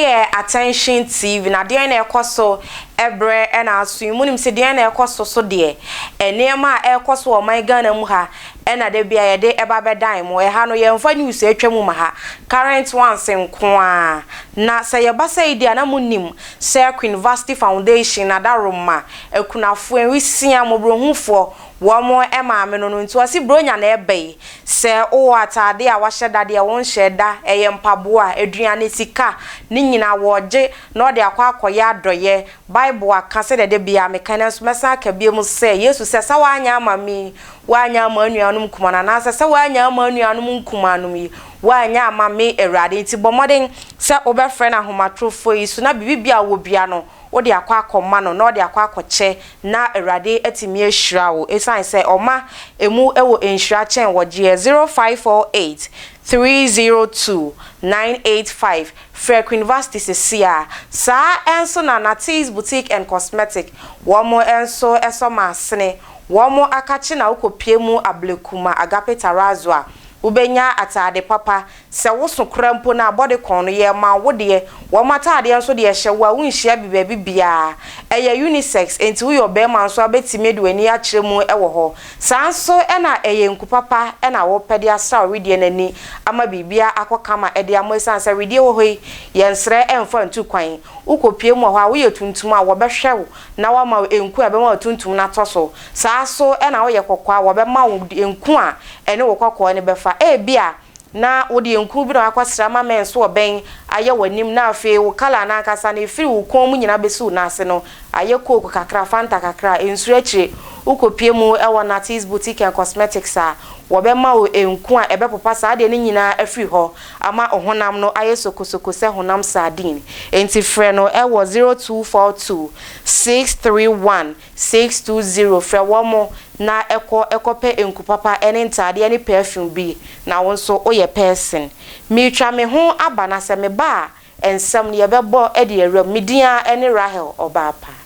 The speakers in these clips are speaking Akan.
ye Attention TV na de na ekoso ebre na aso imunim se de na ekoso so de enema ekoso o man Ghana mu ha na de bia ye de eba bedan mo ha no ye mfa news atwam ma ha current ones nko a na se ye basa ide na munim se Queen University Foundation na daroma ekunafo enwisia mobrohufo womo emaame no nti osi bronya na ebe se o atade a wahyedade a won hyeda eye mpabo a eduane sika ni nyina woje na ode akwakoya adoye Bible aka se de bia mekanes mesa ka biem se Yesu se sa wanya amami wanya amanuanum kumana na se wanya amanuanum nkumanum yi wanya amami Erade nti bomoden se obefre na homatrofo yi so na bibia wo bia no odi akwa akoma no na odi akwa akoche na Erade atimi ahira wo esan se oma emu ewo enhira chen woje 0548 302 985 Queen University Sia sa enso na Natis Boutique and Cosmetic womo enso eso masene womo akachi na ukopiemu ablekuma Agape Tarazwa ubenya atade papa se woso krampo na body kon no ye ma wode wo matade enso de hye wa wunhia bibabi bia eye unisex enti wo yobe ma nso abetime de wani akyeremu ewo ho sanso ena eye nkupapa ena wo pede asa redie nani ama bibia akokama ede amosansa redie wo hoi yensre emfa ntu kwan ukopiemu ho a wo yetuntum a wo behwew na wo ma enku ebe ma tuntum na toso sanso ena wo ye kokwa wo be ma wo enku a ene wo kokwa ne befa bia na wodi enku bi na akwasra ma menso oben aye wanim na afi wo kala na akasa na efiri wo kon mu nyina besu na ase no aye coke kakra fanta kakra ensuru akire ukopie mu ewo Natis Boutique and Cosmetics a wo be ma wo enku a ebe popa sa de ni nyina afiri ho ama ohonam no aye sokosoko se honam sardine enti frɛ no ewo 0242 631 620 frɛ wo mo na ekope enku papa ene ntade ene perfume bi na wonso oye person mi twa me ho aba na se me ba ensam ne yebebo ede awura midia ene Rahel Obapa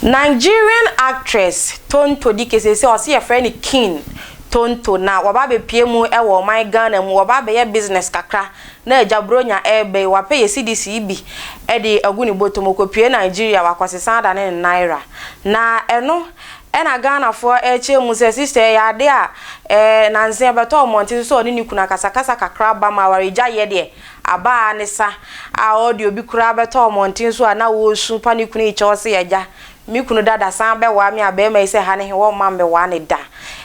Nigerian actress Tonto Dikese se o se your friend King Tonto na waba be piemu ewo my Ghana mu waba be ye business kakra na ajabronya ebe wape ye CDC bi ede aguni botomo pie Nigeria wakwasesa da ne naira na eno ena Ghana for eche mu se sister ya de a nanse beto monti so oni nikuna kasakasa kakra ba ma wareja ye de aba ne sa a audio bi kura beto monti so na wo su pa nikuna iche o se yaja mikunu dada san be wa mi abe mai se ha ne wo ma me wa ne da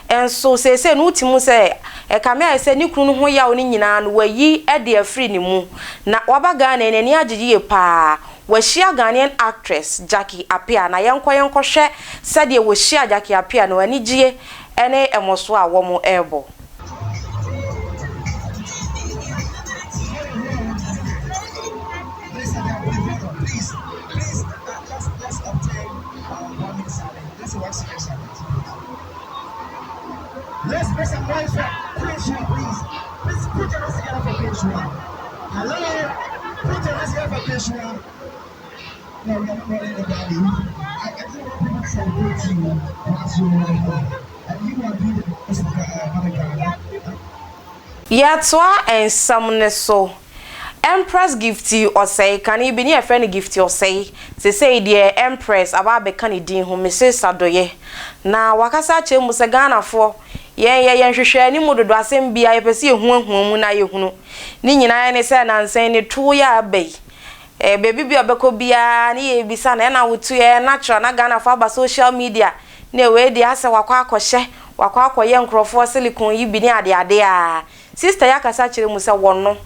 enso se no timu se e ka me se nikunu ho ya oni nyina no wayi e de afri ni mu na waba Ghana ne ni agye pa washia Ghanaian actress Jackie Appiah na yenko hwe se de washia Jackie Appiah no ani gie ene emoso a wo mo ebo Let's make some noise for Queen, please. Please put your hands together for Queen. Hello? Put your hands together for Queen. No, we're not anybody. I just want people to celebrate you once you are here. And you are doing the best of Yatwa and some so. Empress gifty or say can he be near friend gifty or say dear Empress about be Canadian who Mrs. Sadoye. Na wakasa chemu se Ghana for ye hwehwe ni mudodo asem bia ye pese ehuahu na ye hunu ni nyina ne se na nsen ne to ya bai baby bia obeko bia ni ye bisa na wotu ye natural na Ghana for aba social media na we di ase wakwa akohye wakwa akoye nkrofo silicone yi bi ni ade a sister yakasa kire mu se wonno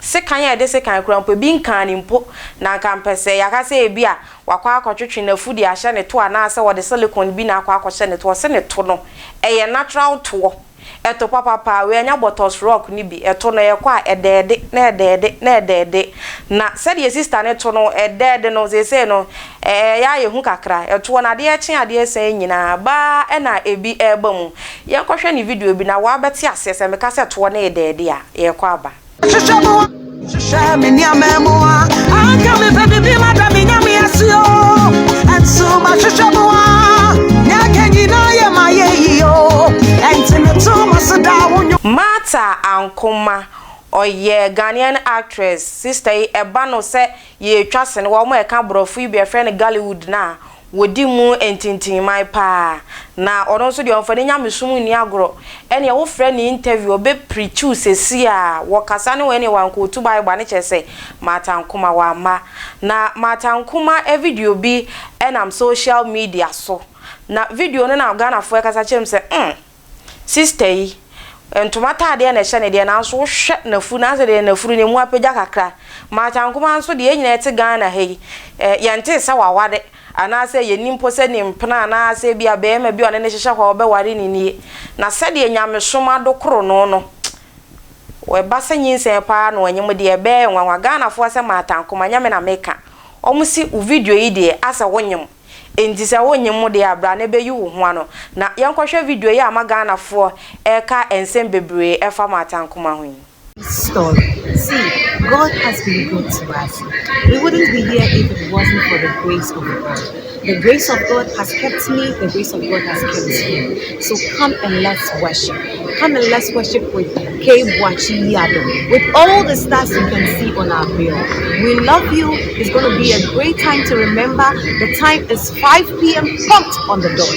sekan ya de sekan krampo bi nkan ni mpo na kampese yakasa e bia wakwa akotwetwe na fudi ahye ne to ana ase wode silicone bi na akwa akohye ne to se ne to no eye natural to eto papa we anya bottles rock ni bi eto no ye kwa edede na said your sister ne to no edede no se no ya ye hu kakra eto na de eche ade se nyina ba na ebi eba mu ye kohwe ni video bi na wa beti asese me ka se to na edede a ye kwa aba Share me near memoir. I can be baby, madam, in your and so much. Martha Ankoma oye Ghanaian actress sister eba no se ye twase ne wo mo e ka brofu yi be friend Gollywood na wodi mu entintin mai pa na ono so de onfa ne nyamesum ni agro ene wo friend ni interview obe preach sesi a wo kasa ne we ne wanko tu Bible ne chese Martha Ankoma wa ma na Martha Ankoma e video bi enam social media so na video no na Ghana fo e kasa chem se sister yi entomata de na hye de na so hwe na fu na se de na furu ne mu apagya kakra Martha Ankoma so de nyina ete Ghana hei yente sa wawade ana se ye nimpo se ne mpena na se bia be ma bi one ne hyehye ho be ware ni nie na se de nyamesoma do kro no no we ba se nyinse pa no anyem de be nwanwa Ghana fo se Martha Ankoma nyame na meka omusi u video yi de asa wonyem enti se wonyem de abra na be yi wo ho ano na yenkohwe video yi ama Ghana fo eka ensem bebre efa Martha Ankoma ho story. See, God has been good to us. We wouldn't be here if it wasn't for the grace of God. The grace of God has kept me, the grace of God has kept him. So come and let's worship. Come and let's worship with K. Bwachi Yado, with all the stars you can see on our bill. We love you. It's going to be a great time to remember. The time is 5 p.m. prompt on the dot.